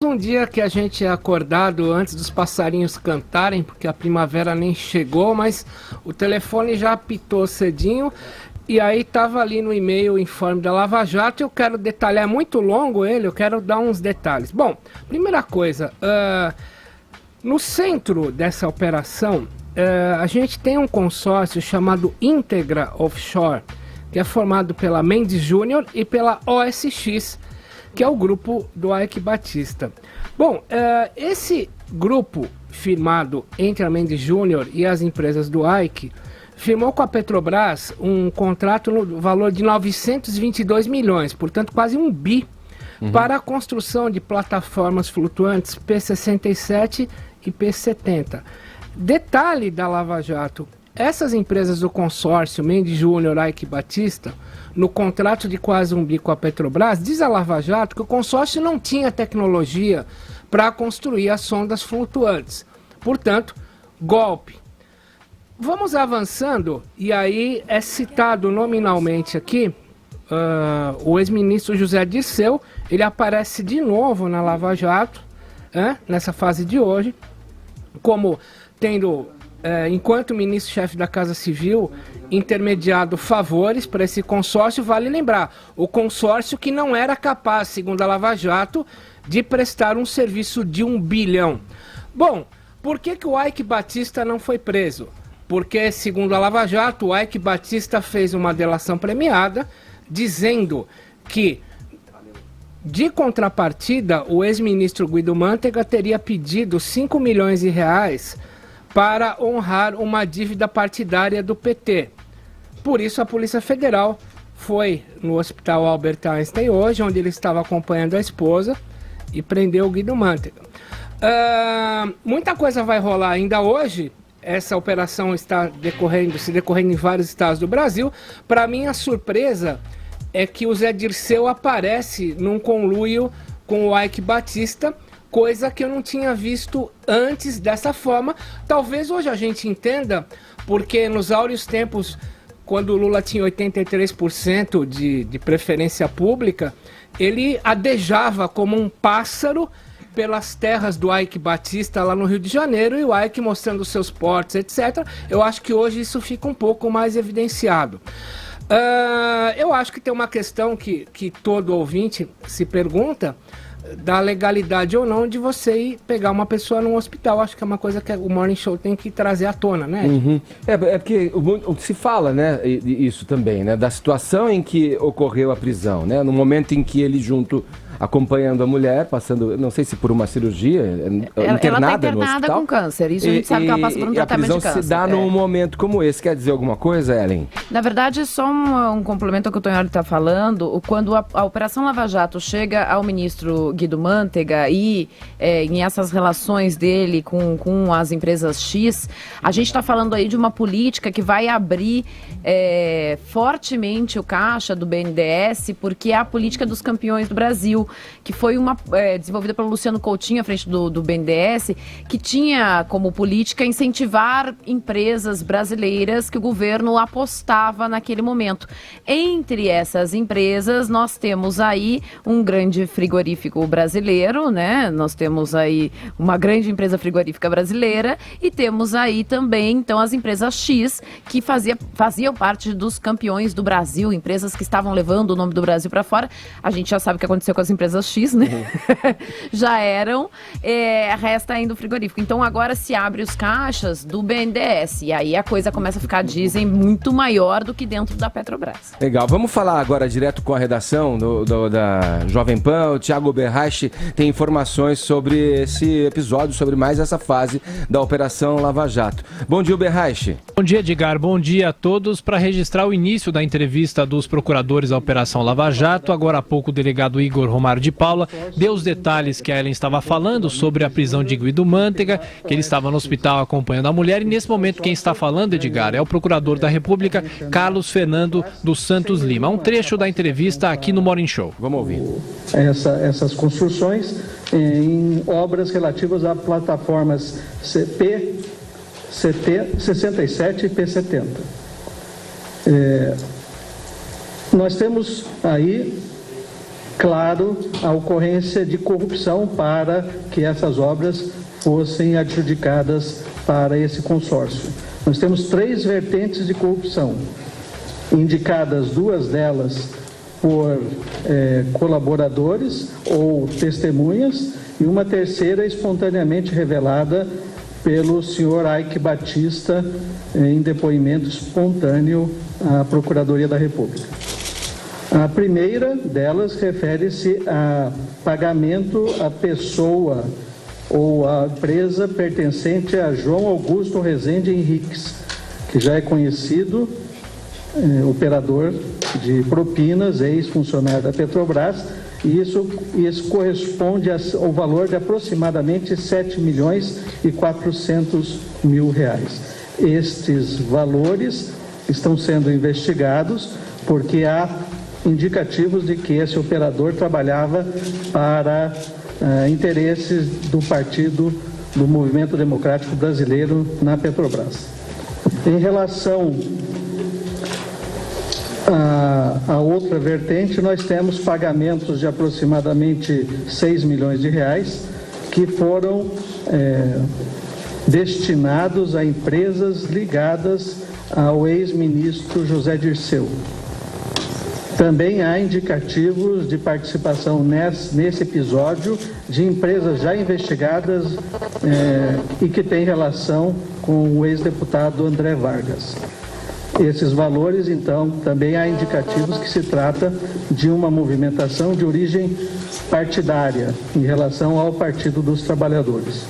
Um dia que a gente é acordado antes dos passarinhos cantarem, porque a primavera nem chegou, mas o telefone já apitou cedinho, e aí estava ali no e-mail o informe da Lava Jato. Eu quero detalhar, é muito longo ele, eu quero dar uns detalhes. Bom, primeira coisa, no centro dessa operação, a gente tem um consórcio chamado Integra Offshore, que é formado pela Mendes Júnior e pela OSX, que é o grupo do Eike Batista. Bom, esse grupo firmado entre a Mendes Júnior e as empresas do Eike firmou com a Petrobras um contrato no valor de 922 milhões, portanto quase 1 bi, para a construção de plataformas flutuantes P-67 e P-70. Detalhe da Lava Jato: essas empresas do consórcio Mendes Júnior, Eike Batista, no contrato de quase 1 bi com a Petrobras, diz a Lava Jato que o consórcio não tinha tecnologia para construir as sondas flutuantes. Portanto, golpe. Vamos avançando, e aí é citado nominalmente aqui o ex-ministro José Dirceu. Ele aparece de novo na Lava Jato, nessa fase de hoje, como tendo... enquanto ministro-chefe da Casa Civil, intermediado favores para esse consórcio. Vale lembrar, o consórcio que não era capaz, segundo a Lava Jato, de prestar um serviço de 1 bilhão. Bom, por que o Eike Batista não foi preso? Porque, segundo a Lava Jato, o Eike Batista fez uma delação premiada, dizendo que, de contrapartida, o ex-ministro Guido Mantega teria pedido 5 milhões de reais para honrar uma dívida partidária do PT. Por isso a Polícia Federal foi no Hospital Albert Einstein hoje, onde ele estava acompanhando a esposa, e prendeu o Guido Mantega. Muita coisa vai rolar ainda hoje. Essa operação está se decorrendo em vários estados do Brasil. Para mim, a surpresa é que o Zé Dirceu aparece num conluio com o Eike Batista, coisa que eu não tinha visto antes dessa forma. Talvez hoje a gente entenda, porque nos áureos tempos, quando o Lula tinha 83% de preferência pública, ele adejava como um pássaro pelas terras do Eike Batista lá no Rio de Janeiro, e o Eike mostrando seus portos, etc. Eu acho que hoje isso fica um pouco mais evidenciado. Eu acho que tem uma questão que todo ouvinte se pergunta, da legalidade ou não de você ir pegar uma pessoa num hospital. Acho que é uma coisa que o Morning Show tem que trazer à tona, né? É porque se fala, né, isso também, né, da situação em que ocorreu a prisão, né, no momento em que ele acompanhando a mulher, passando, não sei se por uma cirurgia, ela está internada no hospital com câncer, isso a gente sabe que ela passa por um tratamento de câncer. A prisão se dá num momento como esse. Quer dizer alguma coisa, Ellen? Na verdade, só um complemento ao que o Tonholi está falando. Quando a Operação Lava Jato chega ao ministro Guido Mantega e em essas relações dele com as empresas X, a gente está falando aí de uma política que vai abrir fortemente o caixa do BNDES, porque é a política dos campeões do Brasil, que foi desenvolvida pelo Luciano Coutinho à frente do BNDES, que tinha como política incentivar empresas brasileiras que o governo apostava naquele momento. Entre essas empresas, nós temos aí um grande frigorífico brasileiro, né? Nós temos aí uma grande empresa frigorífica brasileira e temos aí também, então, as empresas X, que faziam parte dos campeões do Brasil, empresas que estavam levando o nome do Brasil para fora. A gente já sabe o que aconteceu com as empresas X, né? Já eram, resta ainda o frigorífico. Então agora se abre os caixas do BNDES e aí a coisa começa a ficar, dizem, muito maior do que dentro da Petrobras. Legal, vamos falar agora direto com a redação da Jovem Pan. O Thiago Berrache tem informações sobre esse episódio, sobre mais essa fase da Operação Lava Jato. Bom dia, Berrache. Bom dia, Edgar. Bom dia a todos. Para registrar o início da entrevista dos procuradores da Operação Lava Jato, agora há pouco o delegado Igor Romário de Paula deu os detalhes que a Ellen estava falando sobre a prisão de Guido Mantega, que ele estava no hospital acompanhando a mulher, e nesse momento quem está falando, Edgar, é o procurador da República, Carlos Fernando dos Santos Lima. Um trecho da entrevista aqui no Morning Show. Vamos ouvir. Essas construções em obras relativas a plataformas P-67 e P-70. Nós temos aí claro, a ocorrência de corrupção para que essas obras fossem adjudicadas para esse consórcio. Nós temos 3 vertentes de corrupção, indicadas 2 delas por colaboradores ou testemunhas e uma terceira espontaneamente revelada pelo senhor Ike Batista em depoimento espontâneo à Procuradoria da República. A primeira delas refere-se a pagamento à pessoa ou à empresa pertencente a João Augusto Rezende Henriques, que já é conhecido operador de propinas, ex-funcionário da Petrobras, e isso corresponde ao valor de aproximadamente R$7.400.000. Estes valores estão sendo investigados porque há indicativos de que esse operador trabalhava para interesses do partido do Movimento Democrático Brasileiro na Petrobras. Em relação a outra vertente, nós temos pagamentos de aproximadamente R$6 milhões que foram destinados a empresas ligadas ao ex-ministro José Dirceu. Também há indicativos de participação nesse episódio de empresas já investigadas e que têm relação com o ex-deputado André Vargas. Esses valores, então, também há indicativos que se trata de uma movimentação de origem partidária em relação ao Partido dos Trabalhadores.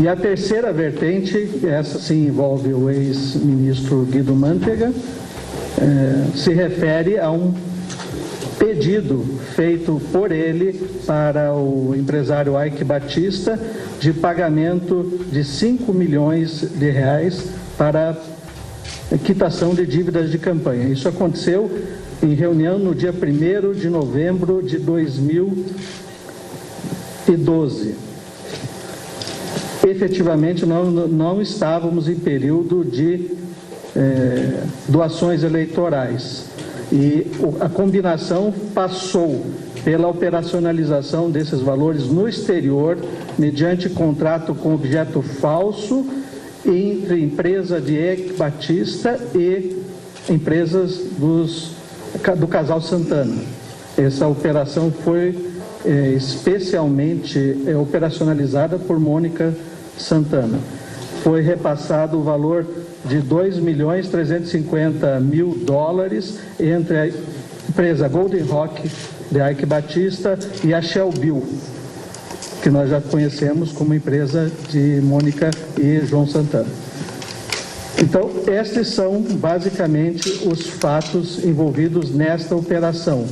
E a terceira vertente, essa sim envolve o ex-ministro Guido Mantega, se refere a um pedido feito por ele para o empresário Ike Batista de pagamento de R$5 milhões para quitação de dívidas de campanha. Isso aconteceu em reunião no dia 1º de novembro de 2012. Efetivamente, não estávamos em período de doações eleitorais e a combinação passou pela operacionalização desses valores no exterior mediante contrato com objeto falso entre empresa de Ike Batista e empresas do casal Santana. Essa operação foi especialmente operacionalizada por Mônica Santana. Foi repassado o valor de $2.350.000 entre a empresa Golden Rock de Ike Batista e a Shell Bill, que nós já conhecemos como empresa de Mônica e João Santana. Então, estes são basicamente os fatos envolvidos nesta operação.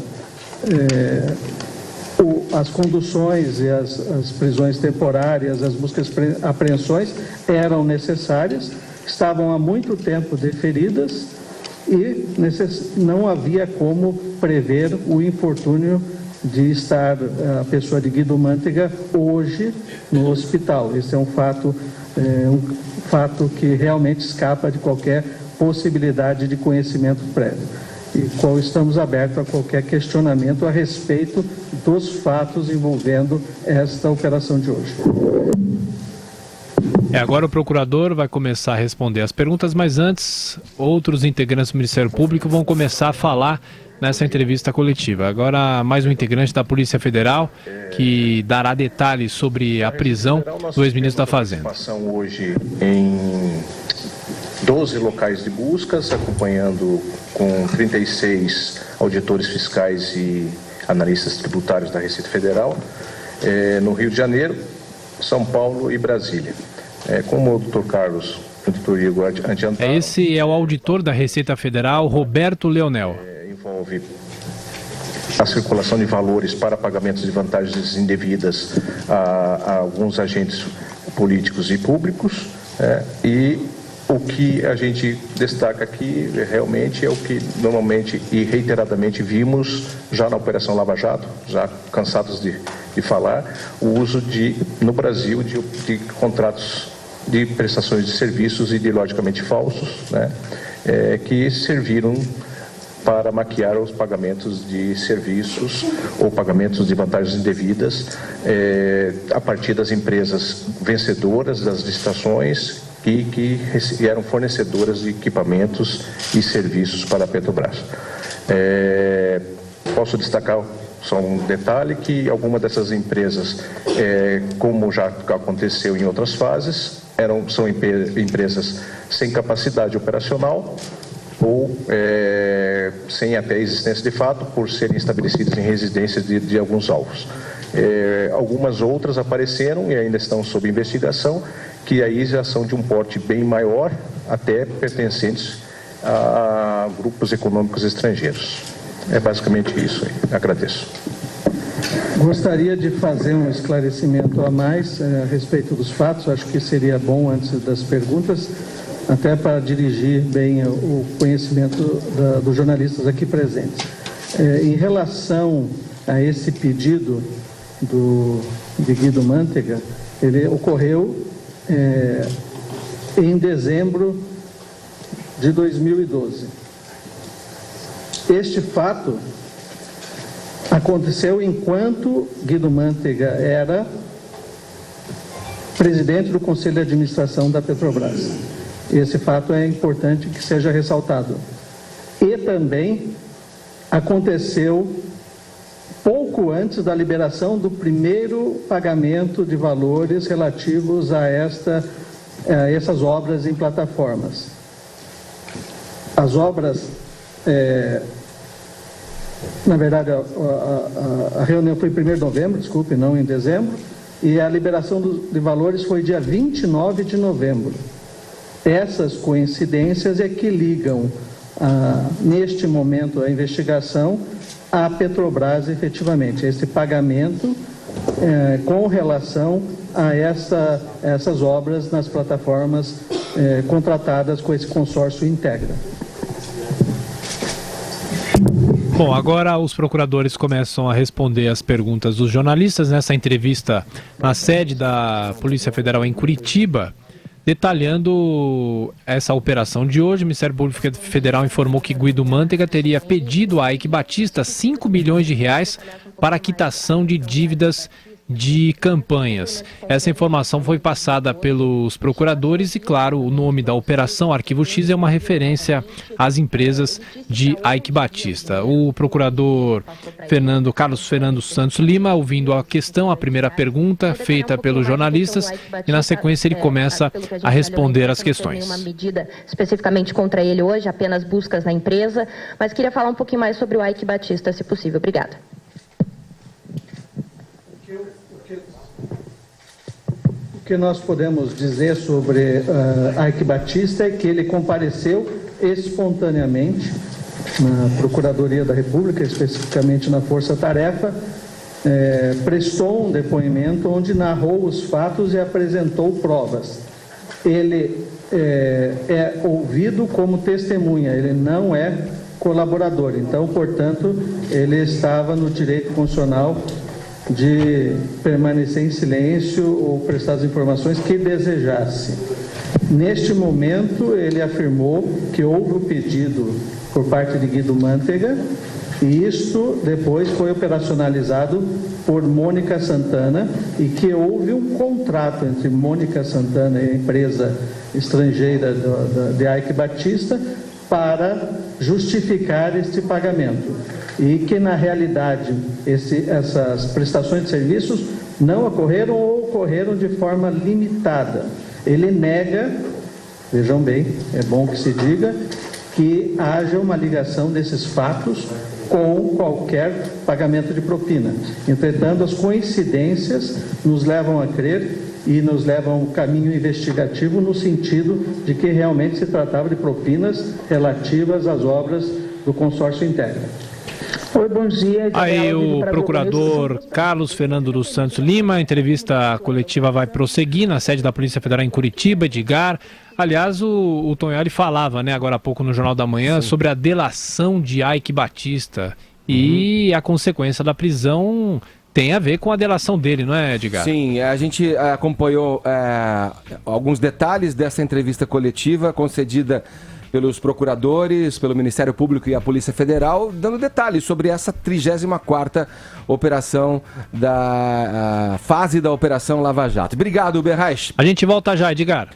As conduções e as prisões temporárias, as buscas e apreensões eram necessárias, estavam há muito tempo deferidas e não havia como prever o infortúnio de estar a pessoa de Guido Mantega hoje no hospital. Esse é um fato que realmente escapa de qualquer possibilidade de conhecimento prévio. E qual estamos abertos a qualquer questionamento a respeito dos fatos envolvendo esta operação de hoje. Agora o procurador vai começar a responder as perguntas, mas antes, outros integrantes do Ministério Público vão começar a falar nessa entrevista coletiva. Agora, mais um integrante da Polícia Federal que dará detalhes sobre a prisão do ex-ministro da Fazenda. Hoje em 12 locais de buscas, acompanhando com 36 auditores fiscais e analistas tributários da Receita Federal, no Rio de Janeiro, São Paulo e Brasília. Como o doutor Carlos, auditoria adiantado... Esse é o auditor da Receita Federal, Roberto Leonel. Envolve a circulação de valores para pagamentos de vantagens indevidas a alguns agentes políticos e públicos, e o que a gente destaca aqui realmente é o que normalmente e reiteradamente vimos já na Operação Lava Jato, já cansados de falar, o uso no Brasil de contratos de prestações de serviços ideologicamente falsos, que serviram para maquiar os pagamentos de serviços ou pagamentos de vantagens indevidas a partir das empresas vencedoras das licitações e que eram fornecedoras de equipamentos e serviços para a Petrobras. Posso destacar só um detalhe, que algumas dessas empresas, como já aconteceu em outras fases, são empresas sem capacidade operacional ou sem até existência de fato, por serem estabelecidas em residências de alguns alvos. Algumas outras apareceram e ainda estão sob investigação, que aí já são de um porte bem maior, até pertencentes a grupos econômicos estrangeiros. É basicamente isso aí. Agradeço. Gostaria de fazer um esclarecimento a mais a respeito dos fatos. Acho que seria bom, antes das perguntas, até para dirigir bem o conhecimento dos jornalistas aqui presentes. Em relação a esse pedido de Guido Mantega, ele ocorreu em dezembro de 2012. Este fato aconteceu enquanto Guido Mantega era presidente do Conselho de Administração da Petrobras. Esse fato é importante que seja ressaltado. E também aconteceu pouco antes da liberação do primeiro pagamento de valores relativos a essas obras em plataformas. As obras, na verdade, a reunião foi em 1º de novembro, desculpe, não em dezembro, e a liberação de valores foi dia 29 de novembro. Essas coincidências é que ligam, neste momento, a investigação à Petrobras, efetivamente, esse pagamento com relação a essas obras nas plataformas contratadas com esse consórcio Integra. Bom, agora os procuradores começam a responder as perguntas dos jornalistas nessa entrevista na sede da Polícia Federal em Curitiba, detalhando essa operação de hoje. O Ministério Público Federal informou que Guido Mantega teria pedido a Eike Batista 5 milhões de reais para a quitação de dívidas de campanhas. Essa informação foi passada pelos procuradores e, claro, o nome da operação Arquivo X é uma referência às empresas de Eike Batista. O procurador Carlos Fernando Santos Lima, ouvindo a questão, a primeira pergunta feita pelos jornalistas, e na sequência ele começa a responder as questões. Uma medida especificamente contra ele hoje, apenas buscas na empresa, mas queria falar um pouquinho mais sobre o Eike Batista, se possível. Obrigada. O que nós podemos dizer sobre Eike Batista é que ele compareceu espontaneamente na Procuradoria da República, especificamente na Força Tarefa, prestou um depoimento onde narrou os fatos e apresentou provas. Ele é ouvido como testemunha, ele não é colaborador, então, portanto, ele estava no direito constitucional de permanecer em silêncio ou prestar as informações que desejasse. Neste momento, ele afirmou que houve o pedido por parte de Guido Mantega e isto depois foi operacionalizado por Mônica Santana e que houve um contrato entre Mônica Santana e a empresa estrangeira de Eike Batista para justificar este pagamento. E que, na realidade, essas prestações de serviços não ocorreram ou ocorreram de forma limitada. Ele nega, vejam bem, é bom que se diga, que haja uma ligação desses fatos com qualquer pagamento de propina. Entretanto, as coincidências nos levam a crer e nos levam ao caminho investigativo no sentido de que realmente se tratava de propinas relativas às obras do consórcio Integra. Oi, bom dia. Aí o procurador Carlos Fernando dos Santos Lima, a entrevista coletiva vai prosseguir na sede da Polícia Federal em Curitiba, Edgar. Aliás, o Tonholi falava, agora há pouco no Jornal da Manhã, sobre a delação de Eike Batista e a consequência da prisão tem a ver com a delação dele, não é, Edgar? Sim, a gente acompanhou alguns detalhes dessa entrevista coletiva concedida pelos procuradores, pelo Ministério Público e a Polícia Federal, dando detalhes sobre essa 34ª operação da fase da Operação Lava Jato. Obrigado, Uberreich. A gente volta já, Edgar.